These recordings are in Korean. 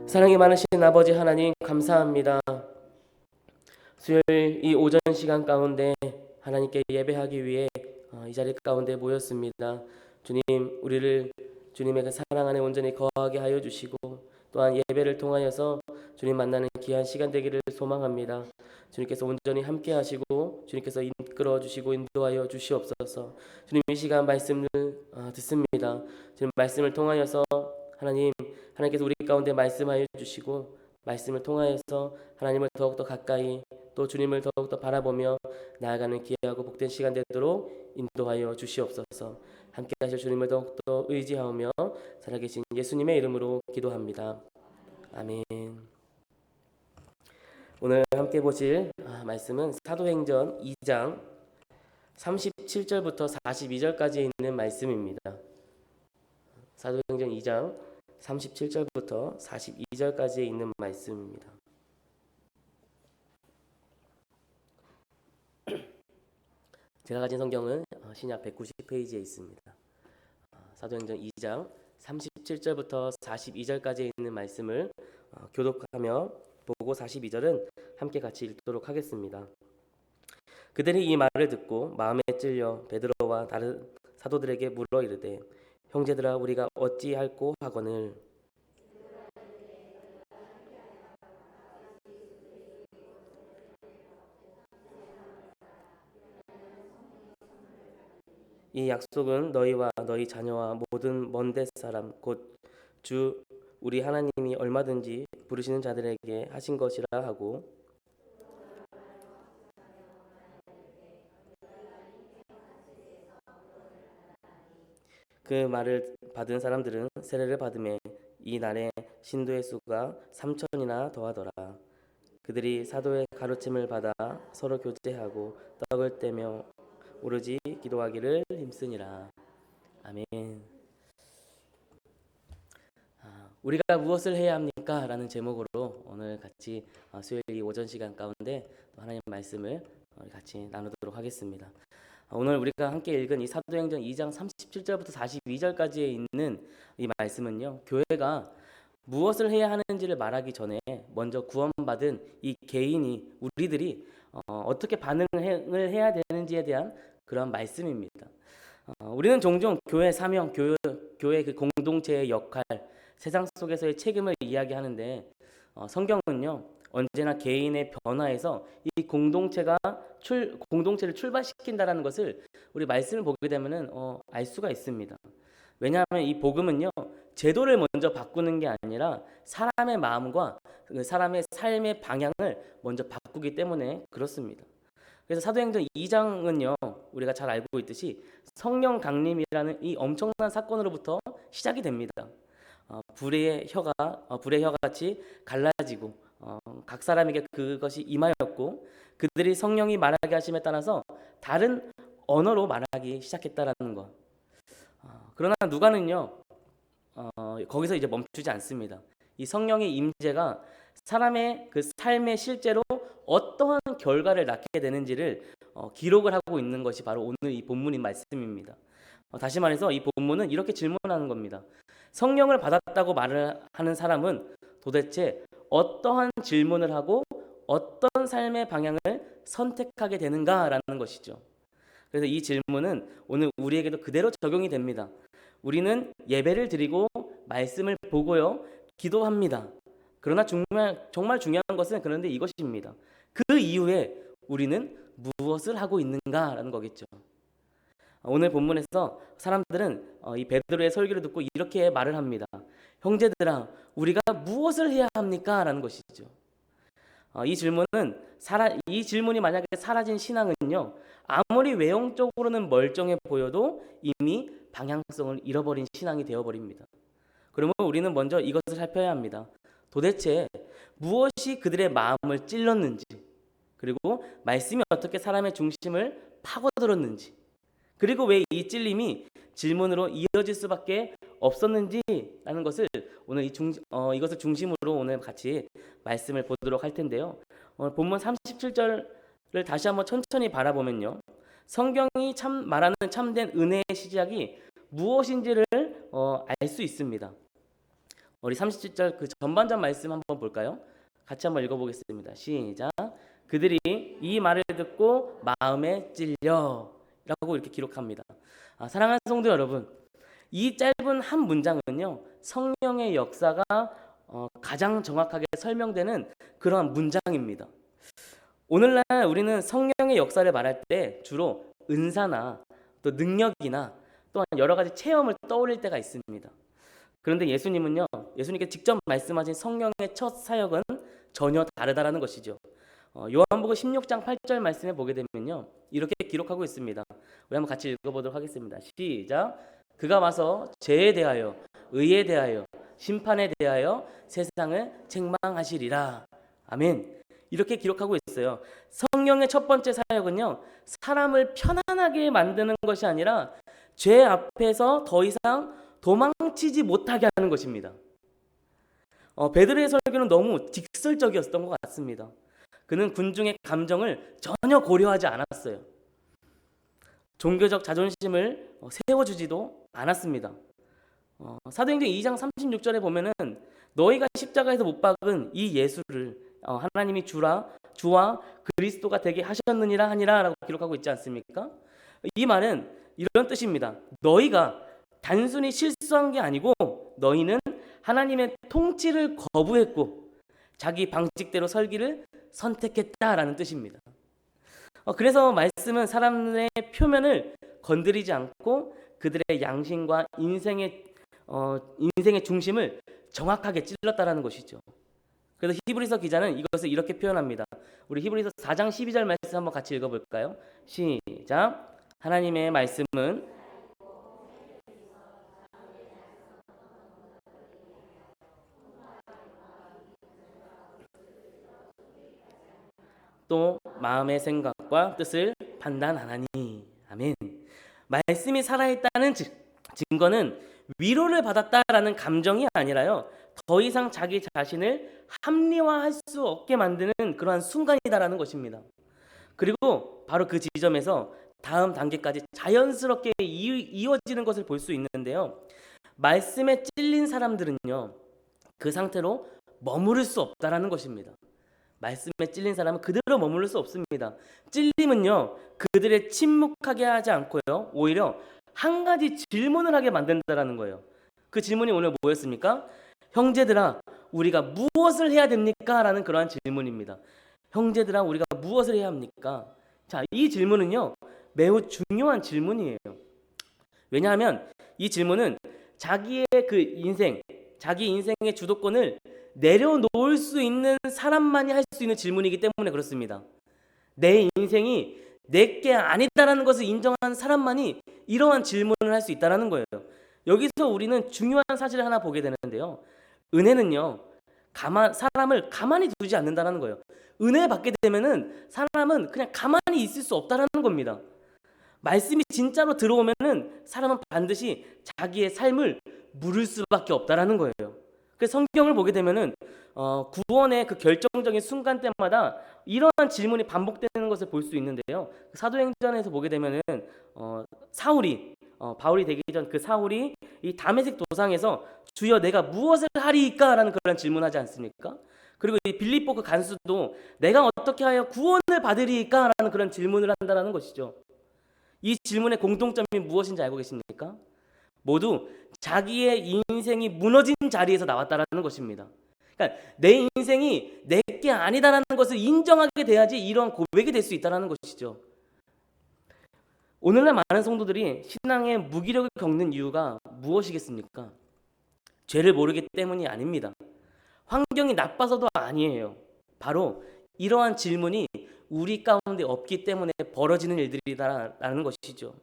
사랑이 많으신 아버지 하나님 감사합니다. 수요일 이 오전 시간 가운데 하나님께 예배하기 위해 이 자리 가운데 모였습니다. 주님, 우리를 주님의 그 사랑 안에 온전히 거하게 하여 주시고 또한 예배를 통하여서 주님 만나는 귀한 시간 되기를 소망합니다. 주님께서 온전히 함께 하시고 주님께서 이끌어 주시고 인도하여 주시옵소서. 주님, 이 시간 말씀을 듣습니다. 주님 말씀을 통하여서 하나님께서 우리 가운데 말씀하여 주시고 말씀을 통하여서 하나님을 더욱더 가까이 또 주님을 더욱더 바라보며 나아가는 귀하고 복된 시간 되도록 인도하여 주시옵소서. 함께 하실 주님을 더욱더 의지하며 살아계신 예수님의 이름으로 기도합니다. 아멘. 오늘 함께 보실 말씀은 사도행전 2장 37절부터 42절까지 있는 말씀입니다. 사도행전 2장 37절부터 42절까지 있는 말씀입니다. 제가 가진 성경은 신약 190페이지에 있습니다. 사도행전 2장 37절부터 42절까지 있는 말씀을 교독하며 보고 42절은 함께 같이 읽도록 하겠습니다. 그들이 이 말을 듣고 마음에 찔려 베드로와 다른 사도들에게 물어 이르되 형제들아 우리가 어찌할꼬 하거늘 이 약속은 너희와 너희 자녀와 모든 먼데 사람 곧 주 우리 하나님이 얼마든지 부르시는 자들에게 하신 것이라 하고 그 말을 받은 사람들은 세례를 받음에 이 날에 신도의 수가 3천이나 더하더라. 그들이 사도의 가르침을 받아 서로 교제하고 떡을 떼며 오로지 기도하기를 힘쓰니라. 아멘. 우리가 무엇을 해야 합니까? 라는 제목으로 오늘 같이 수요일 이 오전 시간 가운데 하나님의 말씀을 같이 나누도록 하겠습니다. 오늘 우리가 함께 읽은 이 사도행전 2장 37절부터 42절까지에 있는 이 말씀은요, 교회가 무엇을 해야 하는지를 말하기 전에 먼저 구원받은 이 개인이 우리들이 어떻게 반응을 해야 되는지에 대한 그런 말씀입니다. 우리는 종종 교회 사명, 교회 그 공동체의 역할, 세상 속에서의 책임을 이야기하는데 성경은요 언제나 개인의 변화에서 이 공동체를 출발시킨다라는 것을 우리 말씀을 보게 되면은 알 수가 있습니다. 왜냐하면 이 복음은요 제도를 먼저 바꾸는 게 아니라 사람의 마음과 그 사람의 삶의 방향을 먼저 바꾸기 때문에 그렇습니다. 그래서 사도행전 2장은요 우리가 잘 알고 있듯이 성령 강림이라는 이 엄청난 사건으로부터 시작이 됩니다. 불의 혀같이 갈라지고 각 사람에게 그것이 임하였고 그들이 성령이 말하게 하심에 따라서 다른 언어로 말하기 시작했다라는 것. 그러나 누가는요 거기서 이제 멈추지 않습니다. 이 성령의 임재가 사람의 그 삶에 실제로 어떠한 결과를 낳게 되는지를 기록을 하고 있는 것이 바로 오늘 이 본문인 말씀입니다. 다시 말해서 이 본문은 이렇게 질문하는 겁니다. 성령을 받았다고 말을 하는 사람은 도대체 어떠한 질문을 하고 어떤 삶의 방향을 선택하게 되는가라는 것이죠. 그래서 이 질문은 오늘 우리에게도 그대로 적용이 됩니다. 우리는 예배를 드리고 말씀을 보고요 기도합니다. 그러나 정말 중요한 것은 그런데 이것입니다. 그 이후에 우리는 무엇을 하고 있는가라는 거겠죠. 오늘 본문에서 사람들은 이 베드로의 설교를 듣고 이렇게 말을 합니다. 형제들아, 우리가 무엇을 해야 합니까? 라는 것이죠. 이 질문이 만약에 사라진 신앙은요, 아무리 외형적으로는 멀쩡해 보여도 이미 방향성을 잃어버린 신앙이 되어버립니다. 그러면 우리는 먼저 이것을 살펴야 합니다. 도대체 무엇이 그들의 마음을 찔렀는지, 그리고 말씀이 어떻게 사람의 중심을 파고들었는지, 그리고 왜 이 찔림이 질문으로 이어질 수밖에 없었는지라는 것을 오늘 이것을 중심으로 오늘 같이 말씀을 보도록 할 텐데요. 본문 37절을 다시 한번 천천히 바라보면요. 성경이 말하는 참된 은혜의 시작이 무엇인지를 알 수 있습니다. 우리 37절 그 전반전 말씀 한번 볼까요? 같이 한번 읽어보겠습니다. 시작. 그들이 이 말을 듣고 마음에 찔려 라고 이렇게 기록합니다. 사랑하는 성도 여러분, 이 짧은 한 문장은요, 성령의 역사가 가장 정확하게 설명되는 그러한 문장입니다. 오늘날 우리는 성령의 역사를 말할 때 주로 은사나 또 능력이나 또한 여러 가지 체험을 떠올릴 때가 있습니다. 그런데 예수님께서 직접 말씀하신 성령의 첫 사역은 전혀 다르다라는 것이죠. 요한복음 16장 8절 말씀에 보게 되면요, 이렇게 기록하고 있습니다. 우리 한번 같이 읽어보도록 하겠습니다. 시작. 그가 와서 죄에 대하여, 의에 대하여, 심판에 대하여 세상을 책망하시리라. 아멘. 이렇게 기록하고 있어요. 성령의 첫 번째 사역은요, 사람을 편안하게 만드는 것이 아니라 죄 앞에서 더 이상 도망치지 못하게 하는 것입니다. 베드로의 설교는 너무 직설적이었던 것 같습니다. 그는 군중의 감정을 전혀 고려하지 않았어요. 종교적 자존심을 세워주지도 않았습니다. 사도행전 2장 36절에 보면은 너희가 십자가에서 못 박은 이 예수를 하나님이 주와 그리스도가 되게 하셨느니라 하니라 라고 기록하고 있지 않습니까? 이 말은 이런 뜻입니다. 너희가 단순히 실수한 게 아니고 너희는 하나님의 통치를 거부했고 자기 방식대로 살기를 선택했다라는 뜻입니다. 그래서 말씀은 사람의 표면을 건드리지 않고 그들의 양심과 인생의 중심을 정확하게 찔렀다라는 것이죠. 그래서 히브리서 기자는 이것을 이렇게 표현합니다. 우리 히브리서 4장 12절 말씀 한번 같이 읽어볼까요? 시작. 하나님의 말씀은 또 마음의 생각과 뜻을 판단하나니. 아멘. 말씀이 살아있다는 증거는 위로를 받았다라는 감정이 아니라요, 더 이상 자기 자신을 합리화할 수 없게 만드는 그러한 순간이다라는 것입니다. 그리고 바로 그 지점에서 다음 단계까지 자연스럽게 이어지는 것을 볼 수 있는데요, 말씀에 찔린 사람들은요, 그 상태로 머무를 수 없다라는 것입니다. 말씀에 찔린 사람은 그대로 머무를 수 없습니다. 찔림은요, 그들의 침묵하게 하지 않고요, 오히려 한 가지 질문을 하게 만든다라는 거예요. 그 질문이 오늘 뭐였습니까? 형제들아, 우리가 무엇을 해야 됩니까? 라는 그러한 질문입니다. 형제들아, 우리가 무엇을 해야 합니까? 자, 이 질문은요, 매우 중요한 질문이에요. 왜냐하면 이 질문은 자기 인생의 주도권을 내려놓을 수 있는 사람만이 할 수 있는 질문이기 때문에 그렇습니다. 내 인생이 내게 아니다라는 것을 인정한 사람만이 이러한 질문을 할 수 있다는 거예요. 여기서 우리는 중요한 사실을 하나 보게 되는데요, 은혜는요, 사람을 가만히 두지 않는다는 거예요. 은혜 받게 되면은 사람은 그냥 가만히 있을 수 없다는 겁니다. 말씀이 진짜로 들어오면은 사람은 반드시 자기의 삶을 물을 수밖에 없다는 거예요. 그래서 성경을 보게 되면은 구원의 그 결정적인 순간 때마다 이러한 질문이 반복되는 것을 볼 수 있는데요. 사도행전에서 보게 되면은 바울이 되기 전 그 사울이 이 다메섹 도상에서 주여 내가 무엇을 하리이까라는 그런 질문하지 않습니까? 그리고 이 빌립보 그 간수도 내가 어떻게 하여 구원을 받으리이까라는 그런 질문을 한다는 것이죠. 이 질문의 공통점이 무엇인지 알고 계십니까? 모두 자기의 인생이 무너진 자리에서 나왔다는 것입니다. 그러니까 내 인생이 내게 아니다라는 것을 인정하게 돼야지 이런 고백이 될 수 있다는 것이죠. 오늘날 많은 성도들이 신앙의 무기력을 겪는 이유가 무엇이겠습니까? 죄를 모르기 때문이 아닙니다. 환경이 나빠서도 아니에요. 바로 이러한 질문이 우리 가운데 없기 때문에 벌어지는 일들이다라는 것이죠.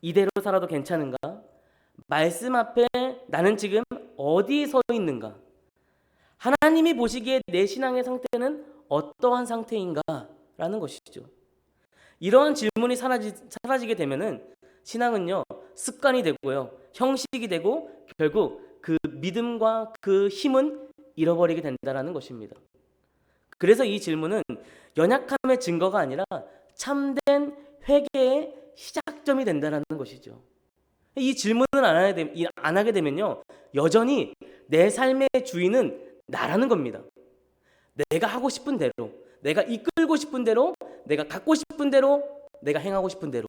이대로 살아도 괜찮은가? 말씀 앞에 나는 지금 어디에 서 있는가? 하나님이 보시기에 내 신앙의 상태는 어떠한 상태인가? 라는 것이죠. 이러한 질문이 사라지게 되면은 신앙은요, 습관이 되고요, 형식이 되고 결국 그 믿음과 그 힘은 잃어버리게 된다는 것입니다. 그래서 이 질문은 연약함의 증거가 아니라 참된 회개의 시작점이 된다는 것이죠. 이 질문을 안 하게 되면요, 여전히 내 삶의 주인은 나라는 겁니다. 내가 하고 싶은 대로, 내가 이끌고 싶은 대로, 내가 갖고 싶은 대로, 내가 행하고 싶은 대로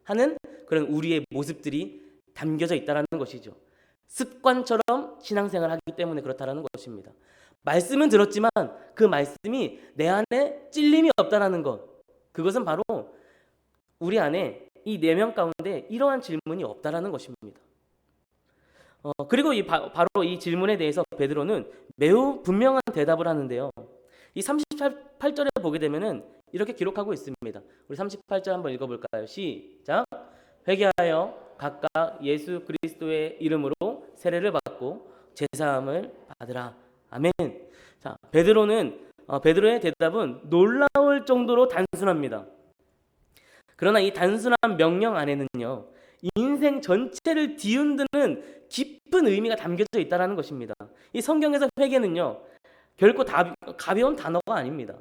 하는 그런 우리의 모습들이 담겨져 있다는 것이죠. 습관처럼 신앙생활을 하기 때문에 그렇다는 것입니다. 말씀은 들었지만 그 말씀이 내 안에 찔림이 없다는 것, 그것은 바로 우리 안에 이 내면 가운데 이러한 질문이 없다는 것입니다. 그리고 바로 이 질문에 대해서 베드로는 매우 분명한 대답을 하는데요. 이 38절에 보게 되면은 이렇게 기록하고 있습니다. 우리 38절 한번 읽어볼까요? 시작. 회개하여 각각 예수 그리스도의 이름으로 세례를 받고 제사함을 받으라. 아멘. 자, 베드로의 대답은 놀라울 정도로 단순합니다. 그러나 이 단순한 명령 안에는요, 인생 전체를 뒤흔드는 깊은 의미가 담겨져 있다는 것입니다. 이 성경에서 회개는요, 결코 가벼운 단어가 아닙니다.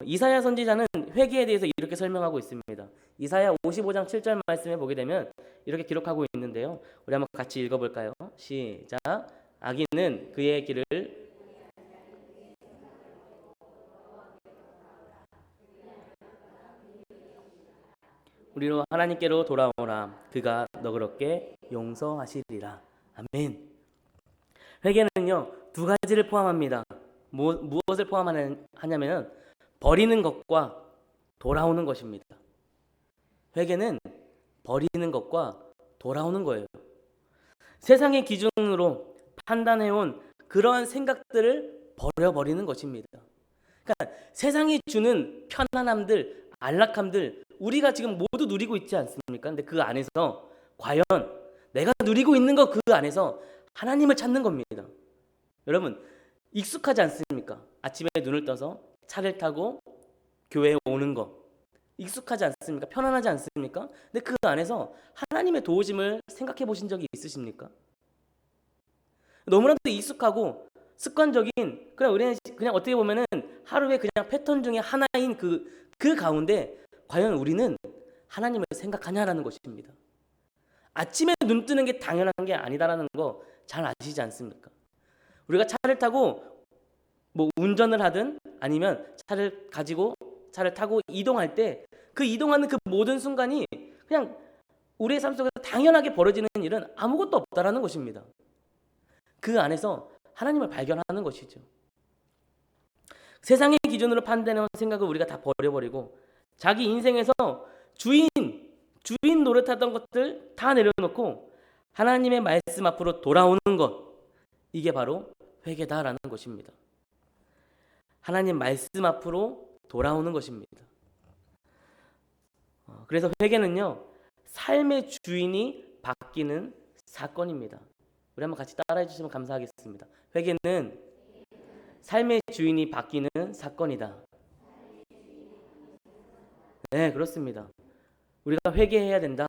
이사야 선지자는 회개에 대해서 이렇게 설명하고 있습니다. 이사야 55장 7절 말씀에 보게 되면 이렇게 기록하고 있는데요. 우리 한번 같이 읽어볼까요? 시작. 악인은 그의 길을 우리로 하나님께로 돌아오라. 그가 너그럽게 용서하시리라. 아멘. 회개는요, 두 가지를 포함합니다. 무엇을 포함하냐면 버리는 것과 돌아오는 것입니다. 회개는 버리는 것과 돌아오는 거예요. 세상의 기준으로 판단해온 그러한 생각들을 버려버리는 것입니다. 그러니까 세상이 주는 편안함들, 안락함들 우리가 지금 모두 누리고 있지 않습니까? 근데 그 안에서 과연 내가 누리고 있는 것 그 안에서 하나님을 찾는 겁니다. 여러분, 익숙하지 않습니까? 아침에 눈을 떠서 차를 타고 교회에 오는 거 익숙하지 않습니까? 편안하지 않습니까? 근데 그 안에서 하나님의 도우심을 생각해 보신 적이 있으십니까? 너무나도 익숙하고 습관적인, 그냥 우리는 그냥 어떻게 보면은 하루의 그냥 패턴 중에 하나인 그 가운데 과연 우리는 하나님을 생각하냐라는 것입니다. 아침에 눈 뜨는 게 당연한 게 아니다라는 거 잘 아시지 않습니까? 우리가 차를 타고 뭐 운전을 하든 아니면 차를 타고 이동할 때 그 이동하는 그 모든 순간이 그냥 우리의 삶 속에서 당연하게 벌어지는 일은 아무것도 없다라는 것입니다. 그 안에서 하나님을 발견하는 것이죠. 세상의 기준으로 판단하는 생각을 우리가 다 버려버리고 자기 인생에서 주인 노릇하던 것들 다 내려놓고 하나님의 말씀 앞으로 돌아오는 것, 이게 바로 회개다라는 것입니다. 하나님 말씀 앞으로 돌아오는 것입니다. 그래서 회개는요, 삶의 주인이 바뀌는 사건입니다. 우리 한번 같이 따라해 주시면 감사하겠습니다. 회개는 삶의 주인이 바뀌는 사건이다. 네, 그렇습니다. 우리가 회개해야 된다,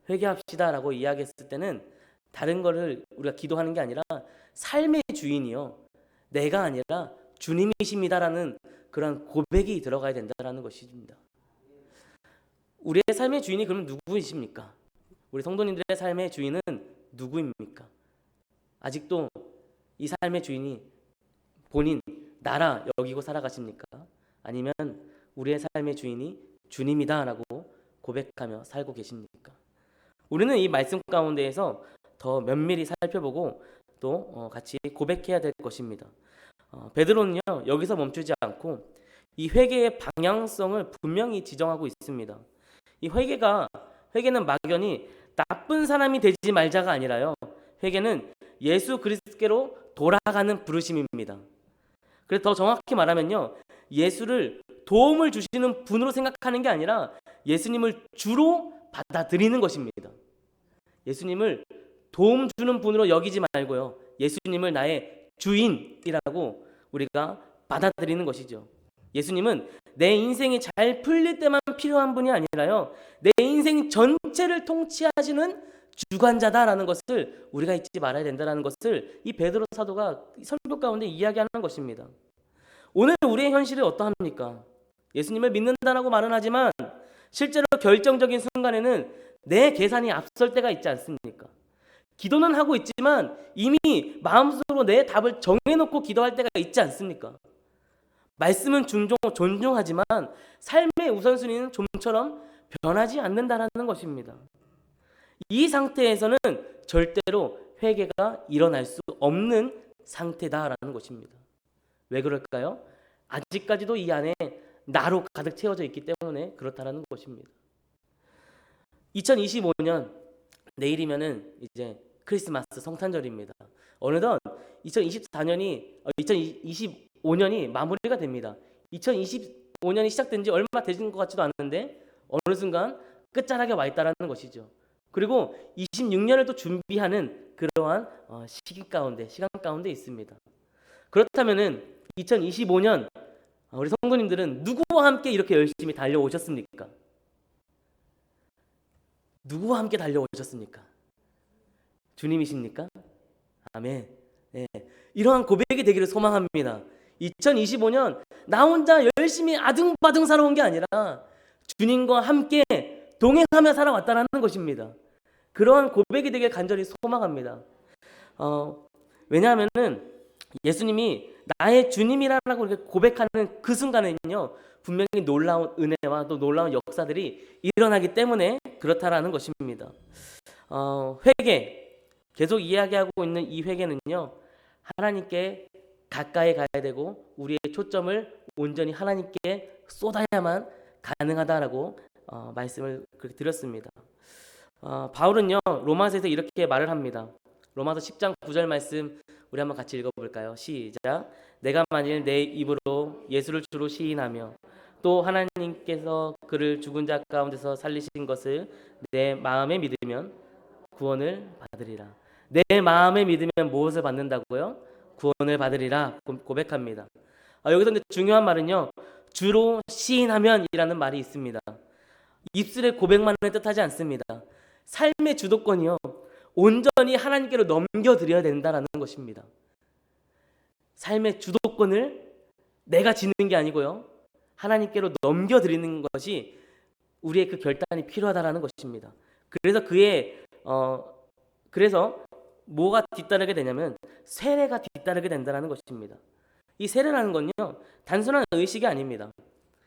회개합시다라고 이야기했을 때는 다른 거를 우리가 기도하는 게 아니라 삶의 주인이요, 내가 아니라 주님이십니다라는 그런 고백이 들어가야 된다라는 것입니다. 우리의 삶의 주인이 그럼 누구이십니까? 우리 성도님들의 삶의 주인은 누구입니까? 아직도 이 삶의 주인이 본인 나라 여기고 살아가십니까? 아니면 우리의 삶의 주인이 주님이다라고 고백하며 살고 계십니까? 우리는 이 말씀 가운데에서 더 면밀히 살펴보고 또 같이 고백해야 될 것입니다. 베드로는요, 여기서 멈추지 않고 이 회개의 방향성을 분명히 지정하고 있습니다. 이 회개는 막연히 나쁜 사람이 되지 말자가 아니라요, 회개는 예수 그리스도께로 돌아가는 부르심입니다. 그래서 더 정확히 말하면요, 예수를 도움을 주시는 분으로 생각하는 게 아니라 예수님을 주로 받아들이는 것입니다. 예수님을 도움 주는 분으로 여기지 말고요, 예수님을 나의 주인이라고 우리가 받아들이는 것이죠. 예수님은 내 인생이 잘 풀릴 때만 필요한 분이 아니라요, 내 인생 전체를 통치하시는 주관자다라는 것을 우리가 잊지 말아야 된다는 것을 이 베드로 사도가 설교 가운데 이야기하는 것입니다. 오늘 우리의 현실이 어떠합니까? 예수님을 믿는다라고 말은 하지만 실제로 결정적인 순간에는 내 계산이 앞설 때가 있지 않습니까? 기도는 하고 있지만 이미 마음속으로 내 답을 정해놓고 기도할 때가 있지 않습니까? 말씀은 존중하지만 삶의 우선순위는 좀처럼 변하지 않는다라는 것입니다. 이 상태에서는 절대로 회개가 일어날 수 없는 상태다라는 것입니다. 왜 그럴까요? 아직까지도 이 안에 나로 가득 채워져 있기 때문에 그렇다라는 것입니다. 2025년 내일이면은 이제 크리스마스 성탄절입니다. 어느덧 2025년이 마무리가 됩니다. 2025년이 시작된 지 얼마 되진 것 같지도 않은데 어느 순간 끝자락에 와 있다라는 것이죠. 그리고 26년을 또 준비하는 그러한 시간 가운데 있습니다. 그렇다면은 2025년 우리 성도님들은 누구와 함께 이렇게 열심히 달려오셨습니까? 누구와 함께 달려오셨습니까? 주님이십니까? 아멘. 네. 이러한 고백이 되기를 소망합니다. 2025년 나 혼자 열심히 아등바등 살아온 게 아니라 주님과 함께 동행하며 살아왔다는 것입니다. 그러한 고백이 되길 간절히 소망합니다. 왜냐하면은 예수님이 나의 주님이라고 이렇게 고백하는 그 순간에는요, 분명히 놀라운 은혜와 또 놀라운 역사들이 일어나기 때문에 그렇다라는 것입니다. 회개, 계속 이야기하고 있는 이 회개는요, 하나님께 가까이 가야 되고 우리의 초점을 온전히 하나님께 쏟아야만 가능하다라고 말씀을 그렇게 드렸습니다. 바울은요, 로마서에서 이렇게 말을 합니다. 로마서 10장 9절 말씀 우리 한번 같이 읽어볼까요? 시작. 내가 만일 내 입으로 예수를 주로 시인하며 또 하나님께서 그를 죽은 자 가운데서 살리신 것을 내 마음에 믿으면 구원을 받으리라. 내 마음에 믿으면 무엇을 받는다고요? 구원을 받으리라 고백합니다. 여기서 근데 중요한 말은요, 주로 시인하면이라는 말이 있습니다. 입술의 고백만을 뜻하지 않습니다. 삶의 주도권이요, 온전히 하나님께로 넘겨드려야 된다라는 것입니다. 삶의 주도권을 내가 지는 게 아니고요, 하나님께로 넘겨드리는 것이 우리의 그 결단이 필요하다라는 것입니다. 그래서 뭐가 뒤따르게 되냐면 세례가 뒤따르게 된다는 것입니다. 이 세례라는 건요, 단순한 의식이 아닙니다.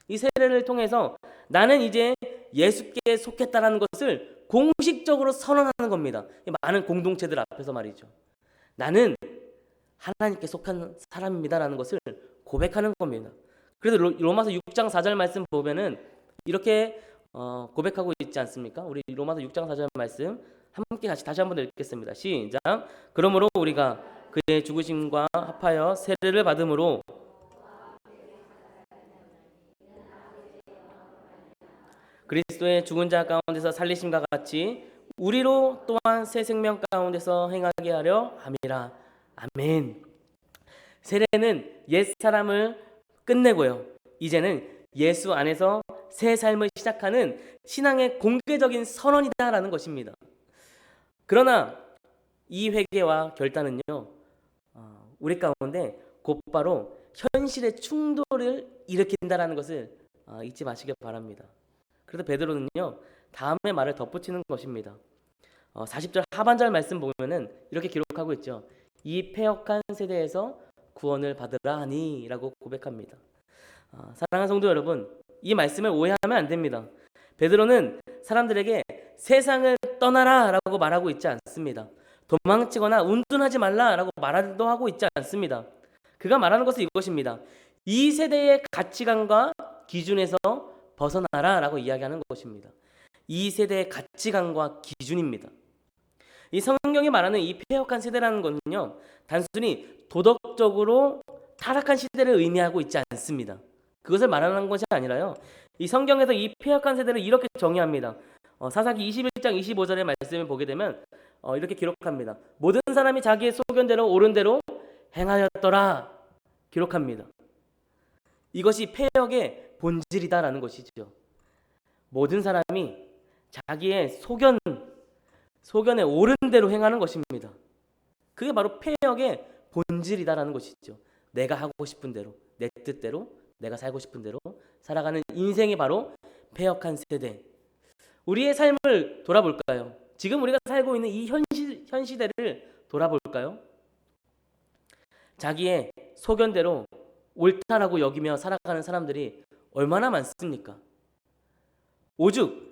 이 세례를 통해서 나는 이제 예수께 속했다라는 것을 공식적으로 선언하는 겁니다. 많은 공동체들 앞에서 말이죠. 나는 하나님께 속한 사람입니다라는 것을 고백하는 겁니다. 그래서 로마서 6장 4절 말씀 보면은 이렇게 고백하고 있지 않습니까? 우리 로마서 6장 4절 말씀 함께 같이 다시 한번 읽겠습니다. 시작. 그러므로 우리가 그의 죽으심과 합하여 세례를 받음으로 그리스도의 죽은 자 가운데서 살리심과 같이 우리로 또한 새 생명 가운데서 행하게 하려 함이라. 아멘. 세례는 옛 사람을 끝내고요, 이제는 예수 안에서 새 삶을 시작하는 신앙의 공개적인 선언이다라는 것입니다. 그러나 이 회개와 결단은요, 우리 가운데 곧바로 현실의 충돌을 일으킨다라는 것을 잊지 마시길 바랍니다. 그래서 베드로는요, 다음의 말을 덧붙이는 것입니다. 40절 하반절 말씀 보면은 이렇게 기록하고 있죠. 이 패역한 세대에서 구원을 받으라 하니 라고 고백합니다. 사랑하는 성도 여러분, 이 말씀을 오해하면 안 됩니다. 베드로는 사람들에게 세상을 떠나라 라고 말하고 있지 않습니다. 도망치거나 운둔하지 말라 라고 말도 하고 있지 않습니다. 그가 말하는 것은 이것입니다. 이 세대의 가치관과 기준에서 벗어나라 라고 이야기하는 것입니다. 이 세대의 가치관과 기준입니다. 이 성경이 말하는 이 패역한 세대라는 것은요, 단순히 도덕적으로 타락한 시대를 의미하고 있지 않습니다. 그것을 말하는 것이 아니라요, 이 성경에서 이 패역한 세대를 이렇게 정의합니다. 사사기 21장 25절의 말씀을 보게 되면 이렇게 기록합니다. 모든 사람이 자기의 소견대로 옳은 대로 행하였더라 기록합니다. 이것이 패역의 본질이다라는 것이죠. 모든 사람이 자기의 소견에 옳은 대로 행하는 것입니다. 그게 바로 패역의 본질이다라는 것이죠. 내가 하고 싶은 대로, 내 뜻대로, 내가 살고 싶은 대로 살아가는 인생이 바로 패역한 세대. 우리의 삶을 돌아볼까요? 지금 우리가 살고 있는 이 현 시대를 돌아볼까요? 자기의 소견대로 옳다라고 여기며 살아가는 사람들이 얼마나 많습니까? 오죽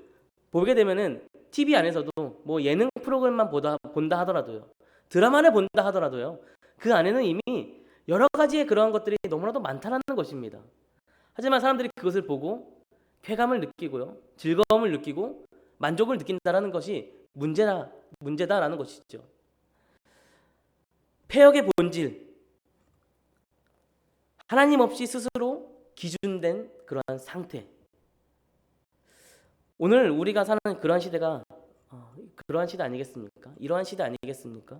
보게 되면은 TV 안에서도 뭐 예능 프로그램만 본다 하더라도요, 드라마를 본다 하더라도요, 그 안에는 이미 여러 가지의 그러한 것들이 너무나도 많다는 것입니다. 하지만 사람들이 그것을 보고 쾌감을 느끼고요, 즐거움을 느끼고 만족을 느낀다라는 것이 문제다라는 것이죠. 폐역의 본질, 하나님 없이 스스로 기준된 그러한 상태. 오늘 우리가 사는 그러한 시대가 그러한 시대 아니겠습니까? 이러한 시대 아니겠습니까?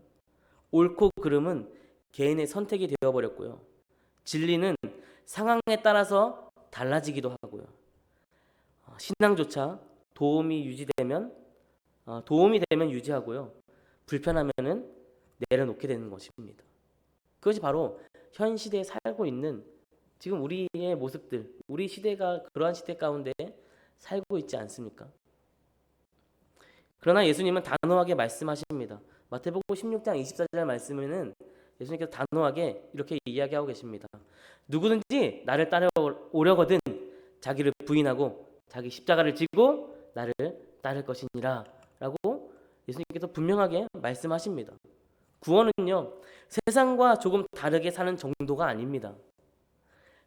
옳고 그름은 개인의 선택이 되어버렸고요. 진리는 상황에 따라서 달라지기도 하고요. 신앙조차 도움이 되면 유지하고요, 불편하면은 내려놓게 되는 것입니다. 그것이 바로 현 시대에 살고 있는 지금 우리의 모습들, 우리 시대가 그러한 시대 가운데 살고 있지 않습니까? 그러나 예수님은 단호하게 말씀하십니다. 마태복음 16장 24절 말씀에는 예수님께서 단호하게 이렇게 이야기하고 계십니다. 누구든지 나를 따라오려거든 자기를 부인하고 자기 십자가를 지고 나를 따를 것이니라 라고 예수님께서 분명하게 말씀하십니다. 구원은요, 세상과 조금 다르게 사는 정도가 아닙니다.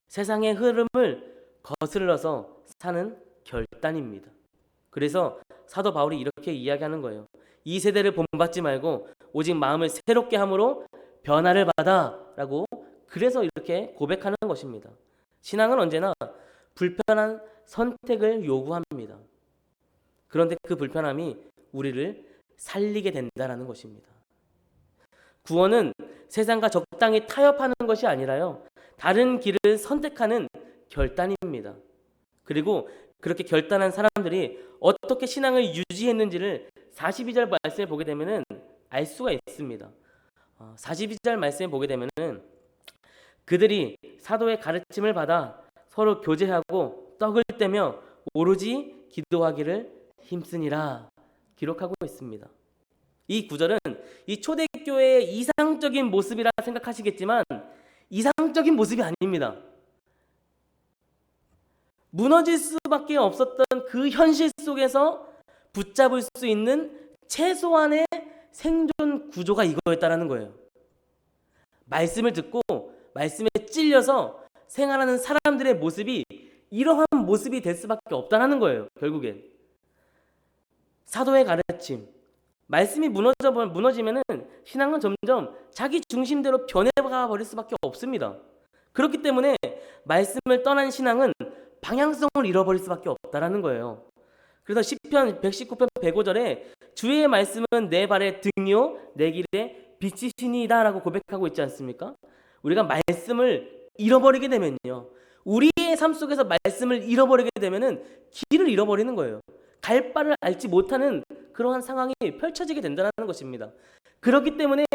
세상의 흐름을 거슬러서 사는 결단입니다. 그래서 사도 바울이 이렇게 이야기하는 거예요. 이 세대를 본받지 말고 오직 마음을 새롭게 함으로 변화를 받아 라고, 그래서 이렇게 고백하는 것입니다. 신앙은 언제나 불편한 선택을 요구합니다. 그런데 그 불편함이 우리를 살리게 된다는 것입니다. 구원은 세상과 적당히 타협하는 것이 아니라요, 다른 길을 선택하는 결단입니다. 그리고 그렇게 결단한 사람들이 어떻게 신앙을 유지했는지를 42절 말씀에 보게 되면은 알 수가 있습니다. 42절 말씀에 보게 되면은 그들이 사도의 가르침을 받아 서로 교제하고 떡을 떼며 오로지 기도하기를 힘쓰니라 기록하고 있습니다. 이 구절은 이 초대교회의 이상적인 모습이라 생각하시겠지만 이상적인 모습이 아닙니다. 무너질 수밖에 없었던 그 현실 속에서 붙잡을 수 있는 최소한의 생존 구조가 이거였다라는 거예요. 말씀을 듣고 말씀에 찔려서 생활하는 사람들의 모습이 이러한 모습이 될 수밖에 없다라는 거예요. 결국엔 사도의 가르침, 말씀이 무너지면은 신앙은 점점 자기 중심대로 변해가 버릴 수밖에 없습니다. 그렇기 때문에 말씀을 떠난 신앙은 방향성을 잃어버릴 수밖에 없다라는 거예요. 그래서 시편 119편 105절에 주의 말씀은 내 발의 등이요 내 길의 빛이시니이다라고 고백하고 있지 않습니까? 우리가 말씀을 잃어버리게 되면요, 우리의 삶 속에서 말씀을 잃어버리게 되면은 길을 잃어버리는 거예요. 갈 바를 알지 못하는 그러한 상황이 펼쳐지게 된다는 것입니다. 그렇기 때문에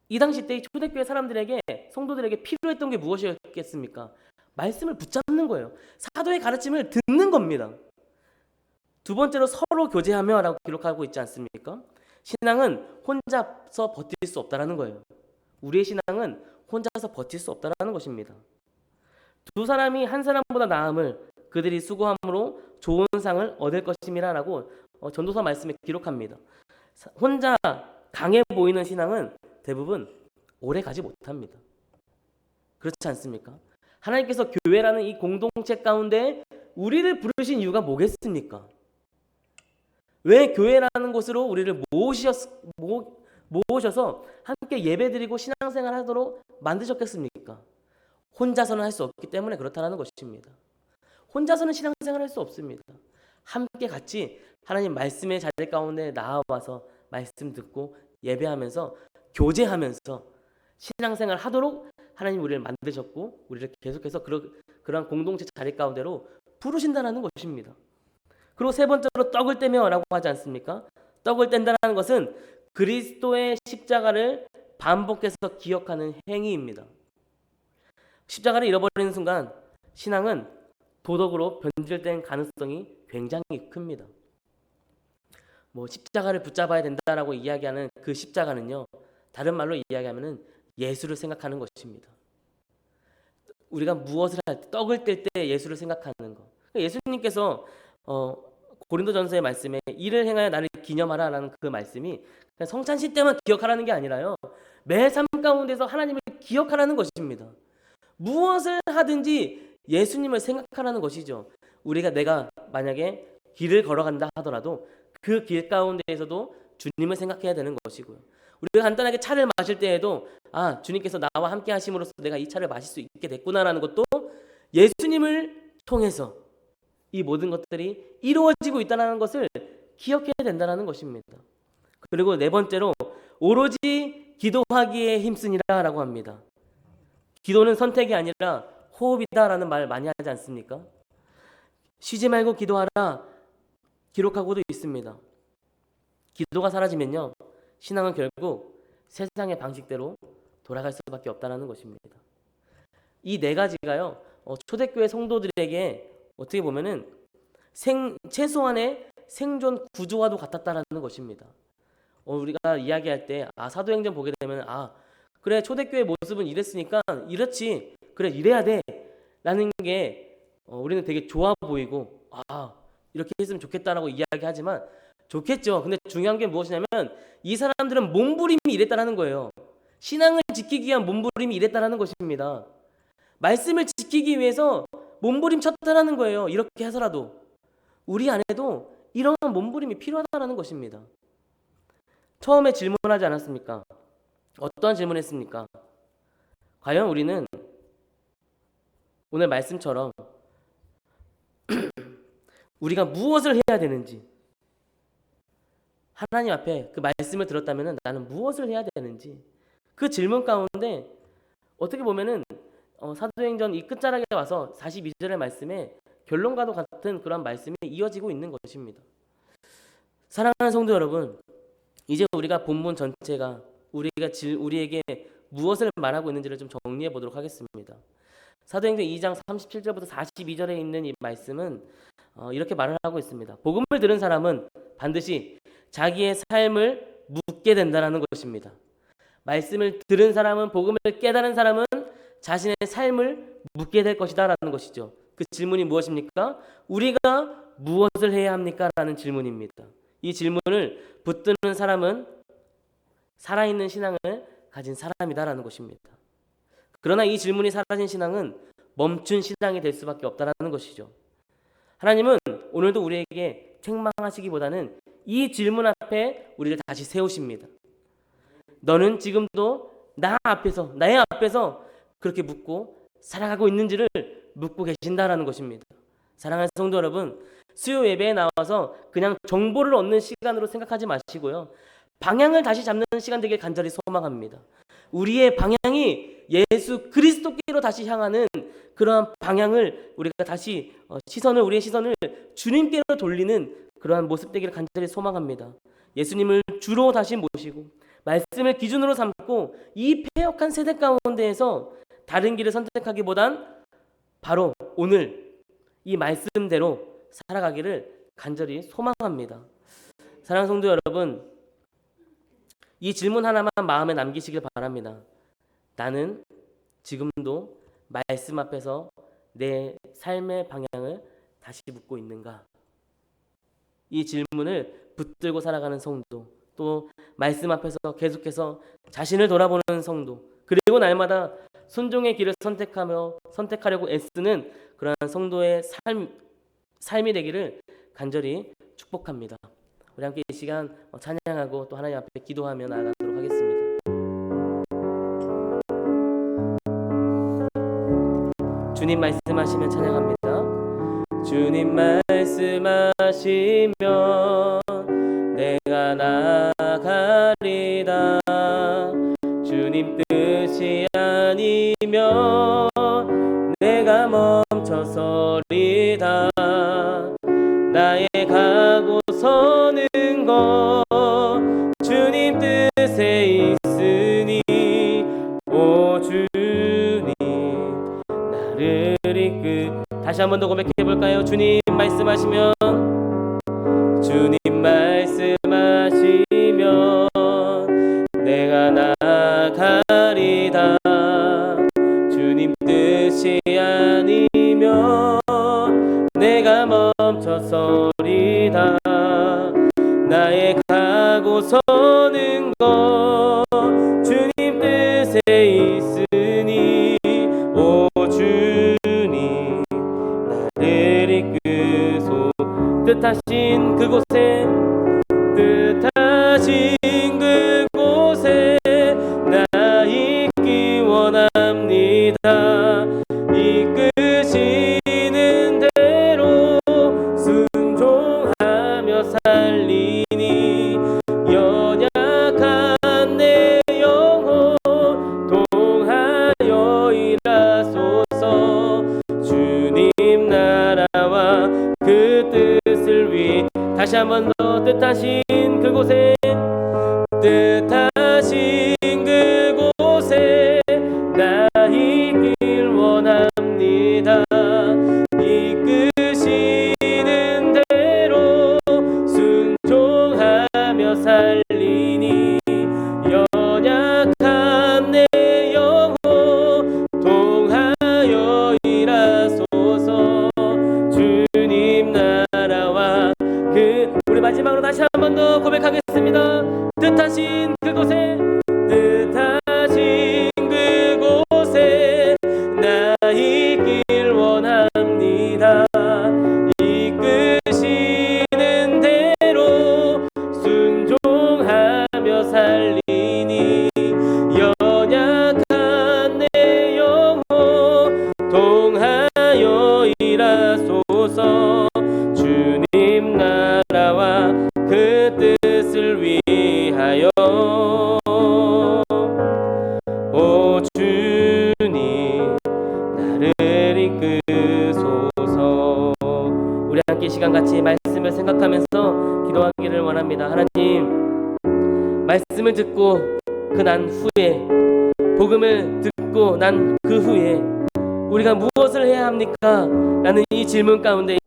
이 당시 때 초대교회 사람들에게, 성도들에게 필요했던 게 무엇이었겠습니까? 말씀을 붙잡는 거예요. 사도의 가르침을 듣는 겁니다. 두 번째로 서로 교제하며 라고 기록하고 있지 않습니까? 신앙은 혼자서 버틸 수 없다는 거예요. 우리의 신앙은 혼자서 버틸 수 없다는 것입니다. 두 사람이 한 사람보다 나음을 그들이 수고함으로 좋은 상을 얻을 것임이라 라고 전도서 말씀에 기록합니다. 혼자 강해 보이는 신앙은 대부분 오래 가지 못합니다. 그렇지 않습니까? 하나님께서 교회라는 이 공동체 가운데 우리를 부르신 이유가 뭐겠습니까? 왜 교회라는 곳으로 우리를 모으셔서 함께 예배드리고 신앙생활 하도록 만드셨겠습니까? 혼자서는 할 수 없기 때문에 그렇다는 것입니다. 혼자서는 신앙생활 할 수 없습니다. 함께 같이 하나님 말씀의 자리 가운데 나와서 말씀 듣고 예배하면서 교제하면서 신앙생활 하도록 하나님 우리를 만드셨고 우리를 계속해서 그러한 공동체 자리 가운데로 부르신다는 것입니다. 그리고 세 번째로 떡을 떼며 라고 하지 않습니까? 떡을 뗀다는 것은 그리스도의 십자가를 반복해서 기억하는 행위입니다. 십자가를 잃어버리는 순간 신앙은 도덕으로 변질된 가능성이 굉장히 큽니다. 십자가를 붙잡아야 된다라고 이야기하는 그 십자가는요, 다른 말로 이야기하면은 예수를 생각하는 것입니다. 우리가 무엇을 할 때, 떡을 뗄 때 예수를 생각하는 것. 예수님께서 고린도전서의 말씀에 이를 행하여 나를 기념하라라는 그 말씀이 그냥 성찬식 때만 기억하라는 게 아니라요, 매 삶 가운데서 하나님을 기억하라는 것입니다. 무엇을 하든지 예수님을 생각하라는 것이죠. 내가 만약에 길을 걸어간다 하더라도 그 길 가운데에서도 주님을 생각해야 되는 것이고요. 우리가 간단하게 차를 마실 때에도 주님께서 나와 함께 하심으로써 내가 이 차를 마실 수 있게 됐구나라는 것도 예수님을 통해서 이 모든 것들이 이루어지고 있다는 것을 기억해야 된다는 것입니다. 그리고 네 번째로 오로지 기도하기에 힘쓰니라라고 합니다. 기도는 선택이 아니라 호흡이다라는 말 많이 하지 않습니까? 쉬지 말고 기도하라 기록하고도 있습니다. 기도가 사라지면요, 신앙은 결국 세상의 방식대로 돌아갈 수밖에 없다는 것입니다. 이 네 가지가요, 초대교회 성도들에게 어떻게 보면은 최소한의 생존 구조와도 같았다라는 것입니다. 우리가 이야기할 때 사도행전 보게 되면 그래, 초대교회 모습은 이랬으니까 이렇지, 그래, 이래야 돼 라는 게 우리는 되게 좋아 보이고 이렇게 했으면 좋겠다라고 이야기하지만 좋겠죠. 근데 중요한 게 무엇이냐면 이 사람들은 몸부림이 이랬다라는 거예요. 신앙을 지키기 위한 몸부림이 이랬다라는 것입니다. 말씀을 지키기 위해서 몸부림 쳤다라는 거예요. 이렇게 해서라도 우리 안에도 이런 몸부림이 필요하다라는 것입니다. 처음에 질문하지 않았습니까? 어떤 질문했습니까? 과연 우리는 오늘 말씀처럼 우리가 무엇을 해야 되는지, 하나님 앞에 그 말씀을 들었다면 나는 무엇을 해야 되는지, 그 질문 가운데 어떻게 보면은 사도행전 이 끝자락에 와서 42절의 말씀에 결론과도 같은 그런 말씀이 이어지고 있는 것입니다. 사랑하는 성도 여러분, 이제 우리가 본문 전체가 우리에게 무엇을 말하고 있는지를 좀 정리해 보도록 하겠습니다. 사도행전 2장 37절부터 42절에 있는 이 말씀은 이렇게 말을 하고 있습니다. 복음을 들은 사람은 반드시 자기의 삶을 묻게 된다는 것입니다. 말씀을 들은 사람은, 복음을 깨달은 사람은 자신의 삶을 묻게 될 것이다 라는 것이죠. 그 질문이 무엇입니까? 우리가 무엇을 해야 합니까? 라는 질문입니다. 이 질문을 붙드는 사람은 살아있는 신앙을 가진 사람이다 라는 것입니다. 그러나 이 질문이 사라진 신앙은 멈춘 신앙이 될 수밖에 없다는 것이죠. 하나님은 오늘도 우리에게 책망하시기보다는 이 질문 앞에 우리를 다시 세우십니다. 너는 지금도 나의 앞에서 그렇게 묻고 살아가고 있는지를 묻고 계신다라는 것입니다. 사랑하는 성도 여러분, 수요 예배에 나와서 그냥 정보를 얻는 시간으로 생각하지 마시고요, 방향을 다시 잡는 시간 되길 간절히 소망합니다. 우리의 방향이 예수 그리스도께로 다시 향하는 그러한 방향을 우리가 다시 우리의 시선을 주님께로 돌리는 그러한 모습 되기를 간절히 소망합니다. 예수님을 주로 다시 모시고 말씀을 기준으로 삼고 이 패역한 세대 가운데에서 다른 길을 선택하기보단 바로 오늘 이 말씀대로 살아가기를 간절히 소망합니다. 사랑하는 성도 여러분, 이 질문 하나만 마음에 남기시길 바랍니다. 나는 지금도 말씀 앞에서 내 삶의 방향을 다시 묻고 있는가? 이 질문을 붙들고 살아가는 성도, 또 말씀 앞에서 계속해서 자신을 돌아보는 성도, 그리고 날마다 순종의 길을 선택하려고 애쓰는 그러한 성도의 삶이 되기를 간절히 축복합니다. 우리 함께 이 시간 찬양하고 또 하나님 앞에 기도하며 나아가도록 하겠습니다. 주님 말씀하시면 찬양합니다. 주님 말씀하시면 내가 나아가리다. 주님 뜻이 아니면 내가 멈춰서리다. 나의 가고 서는 것 주님 뜻에 있으니 오 주님 나를 이끌 다시 한 번 더 고백해 볼까요? 주님 말씀하시면, 주님 말씀하시면 내가 나가리다. 주님 뜻이 아니면 내가 멈춰서리다. 나의 가고 서는 것 주님 뜻에 있으니, 오 주님 나를 이끄소. 뜻하신 그곳에, 뜻하신 그곳에 나 있기 원합니다. 이끄시는 대로 순종하며 살리니, 연약한 내 영혼 동하여 일하소서. 주님 나라와 그 뜻을 위해, 다시 한 번 더, 뜻하신 그곳에, 뜻하신 그곳에 나 있길 원합니다. 이끄시는 대로 순종하며 살리니, 연약한 내 영혼 동하여 일하소서. 주님 나라와 우리 마지막으로 다시 한 번 더 고백하겠습니다. 뜻하신 그곳에, 뜻하신 그곳에 나 있길 원합니다. 이끄시는 대로 순종하며 살리니, 연약한 내 영혼 동하여 일하소서. 주님 나라와 그 뜻을 위하여, 오 주님 나를 이끄소서. 우리 함께 시간같이 말씀을 생각하면서 기도하기를 원합니다. 하나님, 말씀을 듣고 그 난 후에, 복음을 듣고 난 그 후에 우리가 무엇을 해야 합니까? 라는 이 질문 가운데에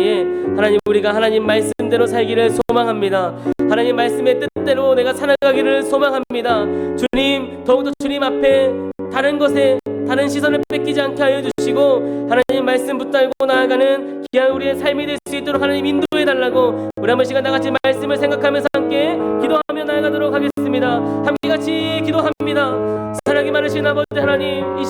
하나님, 우리가 하나님 말씀대로 살기를 소망합니다. 하나님 말씀의 뜻대로 내가 살아가기를 소망합니다. 주님, 더욱더 주님 앞에 다른 것에 다른 시선을 뺏기지 않게 하여 주시고, 하나님 말씀 붙들고 나아가는 귀한 우리의 삶이 될 수 있도록 하나님 인도해 달라고, 우리 한번 시간 다 같이 말씀을 생각하면서 함께 기도하며 나아가도록 하겠습니다. 함께 같이 기도합니다. 사랑이 많으신 아버지 하나님, 이